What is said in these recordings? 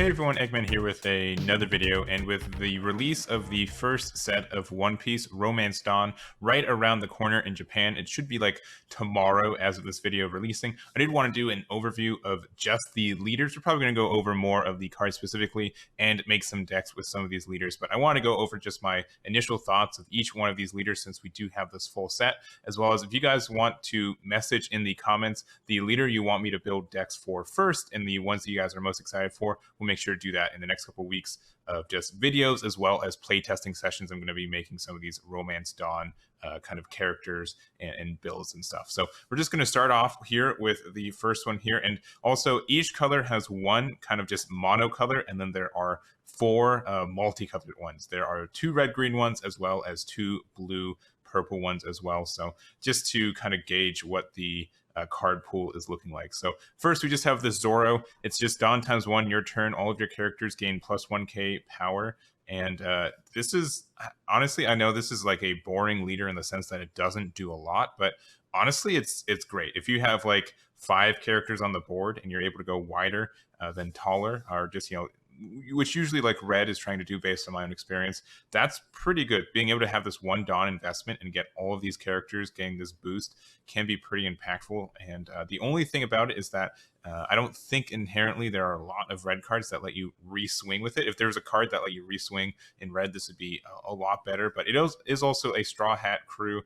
Hey everyone, Eggman here with another video, and with the release of the first set of One Piece Romance Dawn right around the corner in Japan, it should be like tomorrow as of this video releasing. I did want to do an overview of just the leaders. We're probably going to go over more of the cards specifically and make some decks with some of these leaders, but I want to go over just my initial thoughts of each one of these leaders since we do have this full set, as well as if you guys want to message in the comments the leader you want me to build decks for first and the ones that you guys are most excited for. We'll make sure to do that in the next couple of weeks of just videos as well as playtesting sessions. I'm going to be making some of these Romance Dawn kind of characters and builds and stuff. So we're just going to start off here with the first one here. And also each color has one kind of just mono color, and then there are four multicolored ones. There are two red-green ones as well as two blue-purple ones as well. So just to kind of gauge what the card pool is looking like. So first we just have the Zoro. It's just Dawn times 1, your turn. All of your characters gain plus 1k power. And this is, honestly, I know this is like a boring leader in the sense that it doesn't do a lot, but honestly, it's great. If you have like 5 characters on the board and you're able to go wider than taller, or just, which usually like red is trying to do based on my own experience, that's pretty good. Being able to have this one Dawn investment and get all of these characters getting this boost can be pretty impactful. And the only thing about it is that I don't think inherently there are a lot of red cards that let you re-swing with it. If there's a card that let you re-swing in red, this would be a lot better. But it is also a Straw Hat Crew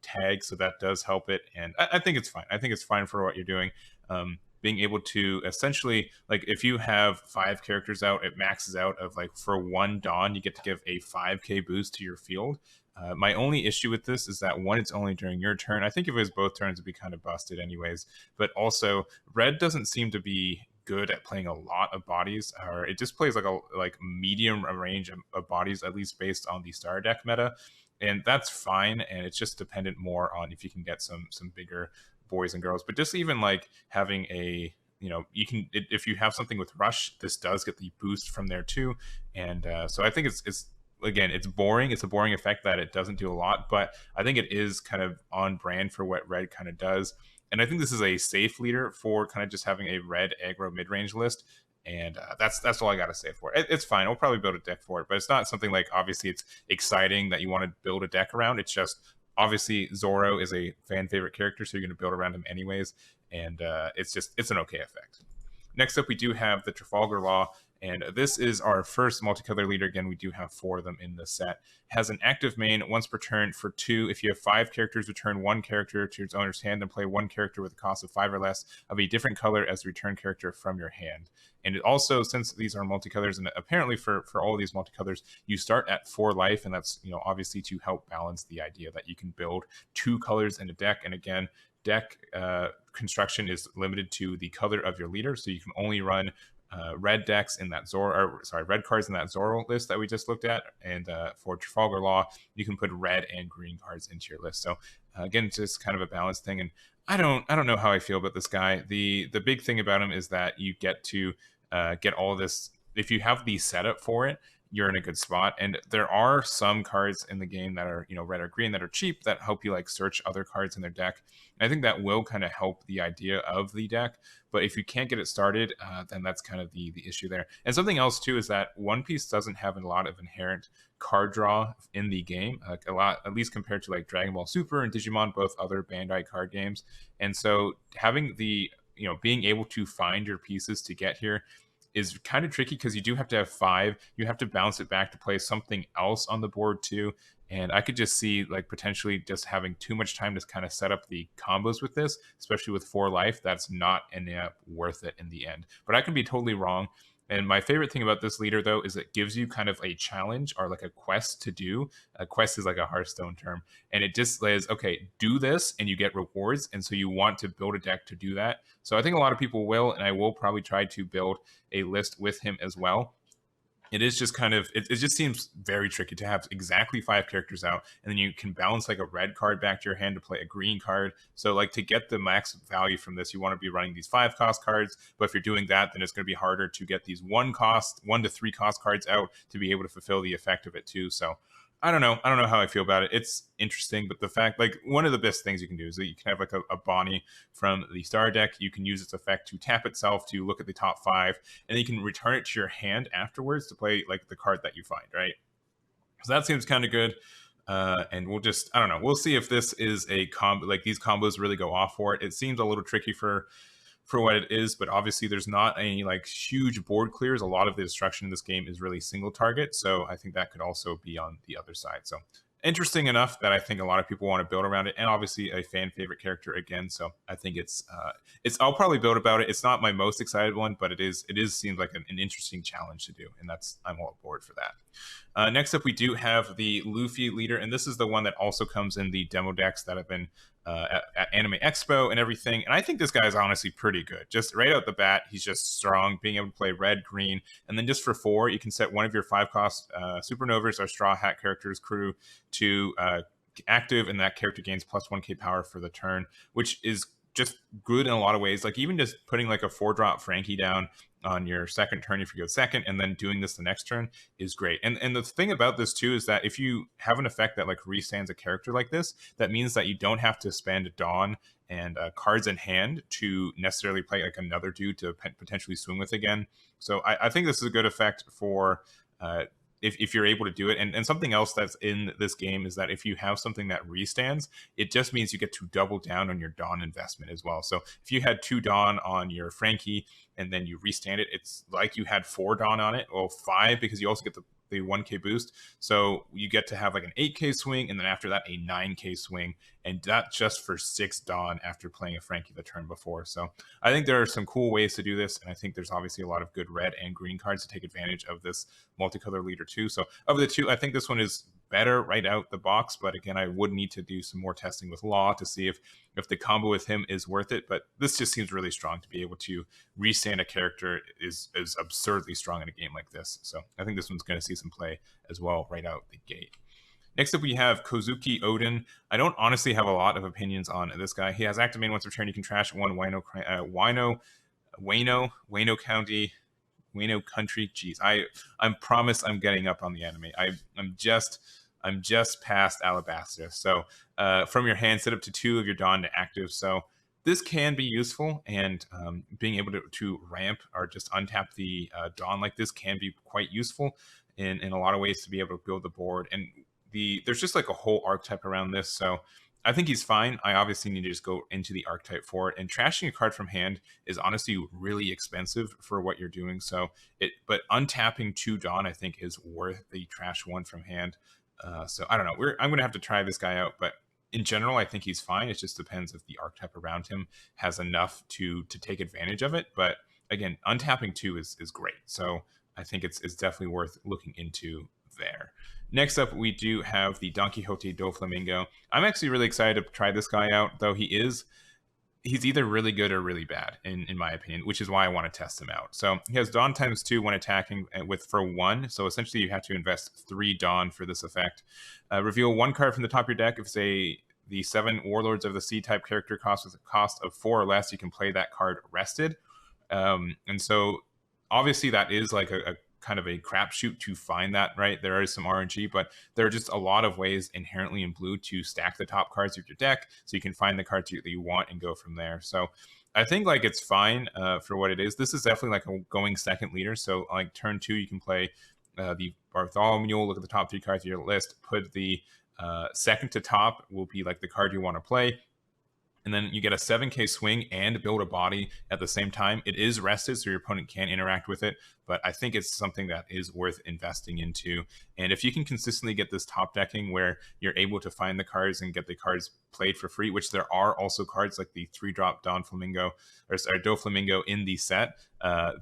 tag, so that does help it. And I think it's fine. I think it's fine for what you're doing. Being able to essentially, like, if you have 5 characters out, it maxes out of like for one Dawn, you get to give a 5k boost to your field. My only issue with this is that one, it's only during your turn. I think if it was both turns, it'd be kind of busted anyways. But also, red doesn't seem to be good at playing a lot of bodies, or it just plays like a medium range of bodies, at least based on the star deck meta, and that's fine. And it's just dependent more on if you can get some bigger boys and girls. But just even like having a, you can, if you have something with rush, this does get the boost from there too. And so I think it's again, it's boring. It's a boring effect that it doesn't do a lot, but I think it is kind of on brand for what red kind of does. And I think this is a safe leader for kind of just having a red aggro mid-range list. And that's all I got to say for it. It's fine. I'll probably build a deck for it, but it's not something like, obviously it's exciting that you want to build a deck around. It's just, obviously Zoro is a fan favorite character, so you're going to build around him anyways. And it's an okay effect. Next up, we do have the Trafalgar Law, and this is our first multicolor leader. Again, we do have 4 of them in the set. It has an active main once per turn for 2. If you have 5 characters, return 1 character to its owner's hand and play 1 character with a cost of 5 or less of a different color as the return character from your hand. And it also, since these are multicolors, and apparently for all of these multicolors, you start at 4 life, and that's, obviously to help balance the idea that you can build 2 colors in a deck. And again, deck construction is limited to the color of your leader, so you can only run red decks in that red cards in that Zoro list that we just looked at. And for Trafalgar Law, you can put red and green cards into your list. So again, it's just kind of a balanced thing. And I don't know how I feel about this guy. The big thing about him is that you get to get all this. If you have the setup for it, you're in a good spot. And there are some cards in the game that are, red or green, that are cheap, that help you like search other cards in their deck. And I think that will kind of help the idea of the deck. But if you can't get it started, then that's kind of the issue there. And something else too is that One Piece doesn't have a lot of inherent card draw in the game, like a lot, at least compared to like Dragon Ball Super and Digimon, both other Bandai card games. And so having the, being able to find your pieces to get here is kind of tricky, because you do have to have 5. You have to bounce it back to play something else on the board too. And I could just see like potentially just having too much time to kind of set up the combos with this, especially with 4 life. That's not worth it in the end. But I can be totally wrong. And my favorite thing about this leader, though, is it gives you kind of a challenge or like a quest to do. A quest is like a Hearthstone term. And it just says, okay, do this and you get rewards. And so you want to build a deck to do that. So I think a lot of people will, and I will probably try to build a list with him as well. It is just kind of, it just seems very tricky to have exactly 5 characters out, and then you can balance like a red card back to your hand to play a green card. So like to get the max value from this, you want to be running these 5 cost cards. But if you're doing that, then it's going to be harder to get these 1 to 3 cost cards out to be able to fulfill the effect of it too. So I don't know. I don't know how I feel about it. It's interesting, but the fact, like, one of the best things you can do is that you can have like a Bonnie from the star deck. You can use its effect to tap itself to look at the top 5, and then you can return it to your hand afterwards to play like the card that you find, right? So that seems kind of good. And we'll just, I don't know, we'll see if this is a combo, like these combos really go off for it. It seems a little tricky for what it is, but obviously there's not any like huge board clears. A lot of the destruction in this game is really single target, so I think that could also be on the other side. So interesting enough that I think a lot of people want to build around it, and obviously a fan favorite character again. So I think it's I'll probably build about it. It's not my most excited one, but it seems like an interesting challenge to do, and I'm all aboard for that. Next up, we do have the Luffy leader, and this is the one that also comes in the demo decks that have been at Anime Expo and everything. And I think this guy is honestly pretty good. Just right out the bat, he's just strong, being able to play red, green, and then just for 4, you can set one of your 5-cost Supernovas or Straw Hat characters crew to active, and that character gains plus 1k power for the turn, which is just good in a lot of ways. Like even just putting like a 4-drop Frankie down on your second turn if you go second, and then doing this the next turn is great. And the thing about this too is that if you have an effect that like restands a character like this, that means that you don't have to spend Dawn and cards in hand to necessarily play like another dude to potentially swing with again. So I think this is a good effect for if you're able to do it. And something else that's in this game is that if you have something that restands, it just means you get to double down on your Dawn investment as well. So if you had 2 Dawn on your Frankie and then you restand it, it's like you had 4 Dawn on it, or 5, because you also get the 1k boost. So you get to have like an 8k swing, and then after that a 9k swing, and that just for 6 Dawn after playing a Frankie the turn before. So I think there are some cool ways to do this, and I think there's obviously a lot of good red and green cards to take advantage of this multicolor leader too. So of the two, I think this one is better right out the box, but again, I would need to do some more testing with Law to see if the combo with him is worth it. But this just seems really strong to be able to restand a character is absurdly strong in a game like this. So I think this one's going to see some play as well right out the gate. Next up, we have Kozuki Oden. I don't honestly have a lot of opinions on this guy. He has active main once per turn. You can trash 1 Wano County, Wano Country. Jeez, I'm promised I'm getting up on the anime. I'm just past Alabasta. So from your hand, set up to 2 of your Dawn to active. So this can be useful, and being able to ramp or just untap the Dawn like this can be quite useful in a lot of ways to be able to build the board. And there's just like a whole archetype around this. So I think he's fine. I obviously need to just go into the archetype for it. And trashing a card from hand is honestly really expensive for what you're doing. But untapping 2 Dawn, I think, is worth the trash 1 from hand. So I don't know. I'm going to have to try this guy out, but in general, I think he's fine. It just depends if the archetype around him has enough to take advantage of it. But again, untapping 2 is great. So I think it's definitely worth looking into there. Next up, we do have the Don Quixote Doflamingo. I'm actually really excited to try this guy out, though he's either really good or really bad, in my opinion, which is why I want to test him out. So he has Dawn ×2 when attacking for 1. So essentially, you have to invest 3 Dawn for this effect. Reveal 1 card from the top of your deck. If it's the 7 Warlords of the Sea type character cost with a cost of 4 or less, you can play that card rested. And so obviously that is like a kind of a crapshoot to find that, right? There is some RNG, but there are just a lot of ways inherently in blue to stack the top cards of your deck, so you can find the cards that you want and go from there. So I think like it's fine for what it is. This is definitely like a going second leader. So like turn 2, you can play the Bartholomew, look at the top 3 cards of your list, put the second to top will be like the card you want to play. And then you get a 7k swing and build a body at the same time. It is rested, so your opponent can interact with it, but I think it's something that is worth investing into. And if you can consistently get this top decking where you're able to find the cards and get the cards played for free, which there are also cards like the 3-drop Doflamingo in the set,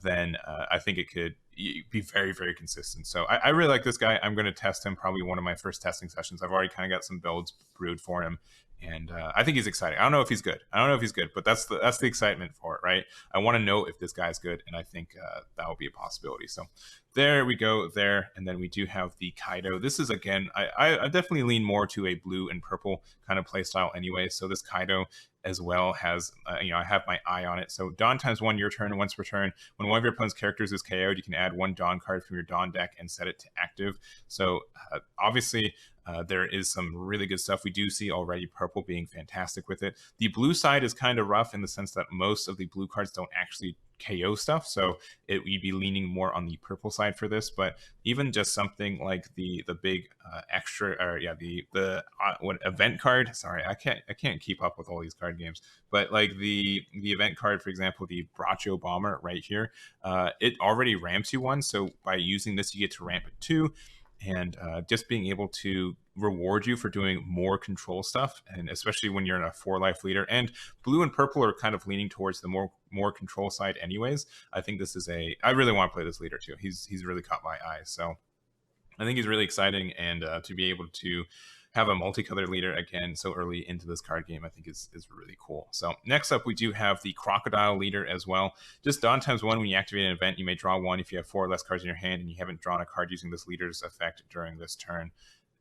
then I think it could be very, very consistent. So I really like this guy. I'm going to test him, probably one of my first testing sessions. I've already kind of got some builds brewed for him, and I think he's exciting. I don't know if he's good, but that's the excitement for it, right? I want to know if this guy's good, and I think that will be a possibility. So there we go there. And then we do have the Kaido. This is, again, I definitely lean more to a blue and purple kind of play style anyway. So this Kaido as well has, I have my eye on it. So Dawn ×1 your turn once per turn. When one of your opponent's characters is KO'd, you can add 1 Dawn card from your Dawn deck and set it to active. So obviously, there is some really good stuff. We do see already purple being fantastic with it. The blue side is kind of rough in the sense that most of the blue cards don't actually KO stuff, so we'd be leaning more on the purple side for this. But even just something like the big extra, or the what event card? Sorry, I can't keep up with all these card games. But like the event card, for example, the Bracho Bomber right here, it already ramps you 1. So by using this, you get to ramp it 2. And just being able to reward you for doing more control stuff, and especially when you're in a 4-life leader. And blue and purple are kind of leaning towards the more control side anyways. I think this is I really want to play this leader too. He's really caught my eye, so I think he's really exciting, and to be able to have a multicolored leader again so early into this card game, I think is really cool. So next up, we do have the Crocodile leader as well. Just Dawn ×1, when you activate an event, you may draw 1 if you have 4 or less cards in your hand and you haven't drawn a card using this leader's effect during this turn.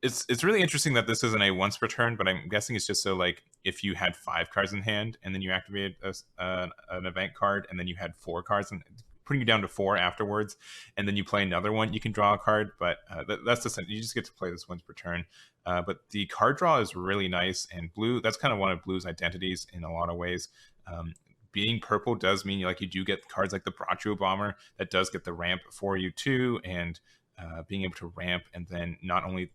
It's really interesting that this isn't a once per turn, but I'm guessing it's just so like if you had 5 cards in hand and then you activated an event card and then you had 4 cards and putting you down to 4 afterwards, and then you play another one, you can draw a card. But that's the sense. You just get to play this once per turn. But the card draw is really nice, and blue, that's kind of one of blue's identities in a lot of ways. Being purple does mean like you do get cards like the Bracho Bomber that does get the ramp for you too, and being able to ramp, and then not only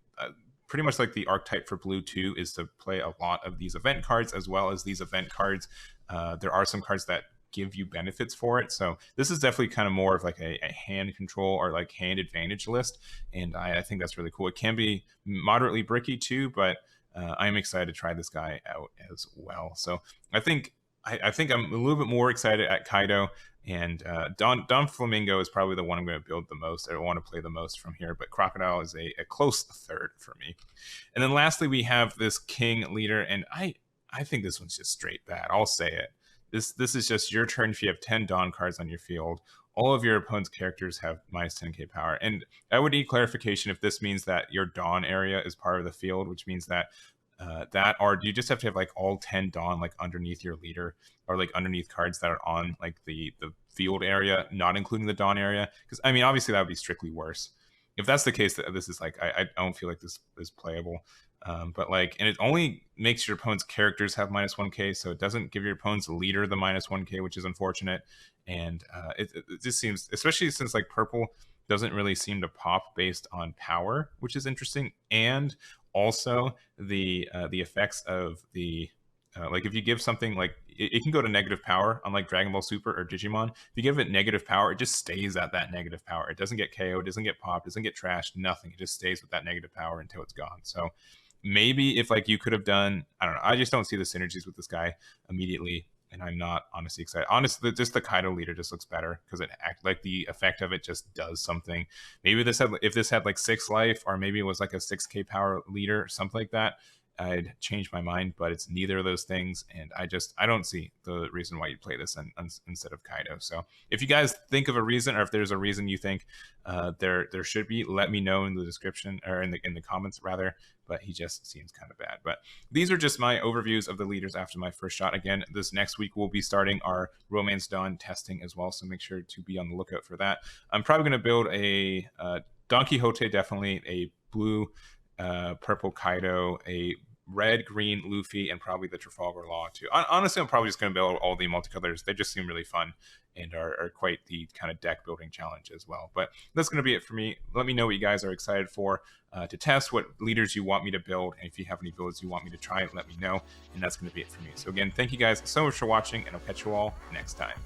pretty much like the archetype for blue too is to play a lot of these event cards as well as these event cards. There are some cards that give you benefits for it, so this is definitely kind of more of like a hand control or like hand advantage list, and I think that's really cool. It can be moderately bricky too, but I'm excited to try this guy out as well. So I think I'm a little bit more excited at Kaido, and Doflamingo is probably the one I'm going to build the most. I want to play the most from here, but Crocodile is a close third for me. And then lastly, we have this King leader, and I think this one's just straight bad. I'll say it. This is just your turn if you have 10 Dawn cards on your field. All of your opponent's characters have minus 10k power. And I would need clarification if this means that your Dawn area is part of the field, which means that or do you just have to have like all 10 Dawn like underneath your leader, or like underneath cards that are on like the field area, not including the Dawn area? Because I mean, obviously that would be strictly worse. If that's the case, this is like I don't feel like this is playable. But like, and it only makes your opponent's characters have minus 1k, so it doesn't give your opponent's leader the minus 1k, which is unfortunate. And it just seems, especially since like purple doesn't really seem to pop based on power, which is interesting. And also the effects of the like if you give something like it can go to negative power, unlike Dragon Ball Super or Digimon. If you give it negative power, it just stays at that negative power. It doesn't get KO, it doesn't get popped, doesn't get trashed, nothing. It just stays with that negative power until it's gone. So maybe if like you could have done, I don't know, I just don't see the synergies with this guy immediately, and I'm not honestly excited. Honestly, just the Kaido leader just looks better because it act like the effect of it just does something. Maybe if this had like 6 life, or maybe it was like a 6k power leader, something like that, I'd change my mind, but it's neither of those things, and I don't see the reason why you'd play this instead of Kaido. So if you guys think of a reason, or if there's a reason you think there should be, let me know in the description, or in the comments rather. But he just seems kind of bad. But these are just my overviews of the leaders after my first shot. Again, this next week we'll be starting our Romance Dawn testing as well, so make sure to be on the lookout for that. I'm probably going to build a Don Quixote, definitely a blue, purple Kaido, a red, green Luffy, and probably the Trafalgar Law too. Honestly, I'm probably just going to build all the multicolors. They just seem really fun and are quite the kind of deck building challenge as well. But that's going to be it for me. Let me know what you guys are excited for to test, what leaders you want me to build, and if you have any builds you want me to try, let me know. And that's going to be it for me. So again, thank you guys so much for watching, and I'll catch you all next time.